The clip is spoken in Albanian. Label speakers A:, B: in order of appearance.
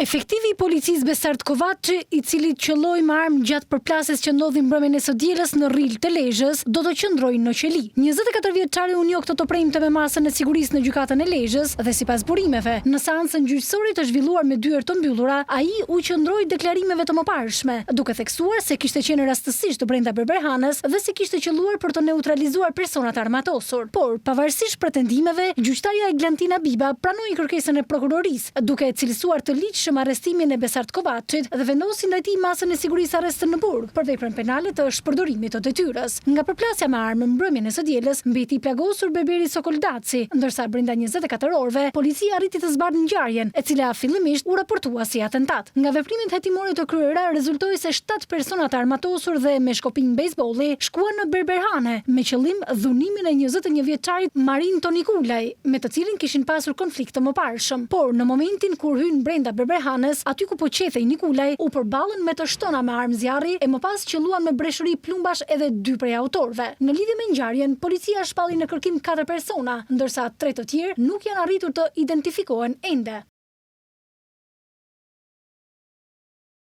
A: Efektivi I policisë Besart Kovaçi, I cili qëlloi me armë gjatë përplasjes që ndodhi mbrëmjen e së dielës në rril të Lezhës, do të qëndrojë në qeli. 24 vjeçari u njoh këtë premte me masën e sigurisë në gjykatën e Lezhës dhe sipas burimeve, në seancën gjyqësore të zhvilluar me dyert të mbyllura, ai u qëndroi deklarimeve të mëparshme, duke theksuar se kishte qenë rastësisht brenda Berberhanës dhe se kishte qelluar për të neutralizuar personat armatosur. Por, pavarësisht pretendimeve, gjyqtarja Eglantina Biba pranoi kërkesën e prokurorisë, duke e cilësuar të ligjshëm arrestimin e Besart Kovaçit dhe vendosi ndaj tij masën e sigurisë arrest në burg për veprën penale të shpërdorimit të detyrës. Nga përplasja me armë mbrëmjen e së dielës, mbeti I plagosur Berberi Sokoldaci, ndërsa brenda 24 orëve policia arriti të zbardhë ngjarjen, e cila fillimisht u raportua si atentat. Nga veprimet hetimore të kryera rezultoi se 7 persona të armatosur dhe me shkopinj bejsbolli shkuan në Berberhane me qëllim dhunimin e 21 vjeçarit Marin Tonikulaj, me të cilin kishin pasur konflikt të mëparshëm. Por në momentin kur hyn brenda Berberhanës, aty ku po qethej Nikulaj, u përballën me të shtona me armë zjarri e më pas qelluan me breshëri plumbash edhe 2 prej autorëve. Në lidhje me ngjarjen, policia shpalli në kërkim 4 persona, ndërsa 3 të tjerë nuk janë arritur të identifikohen ende.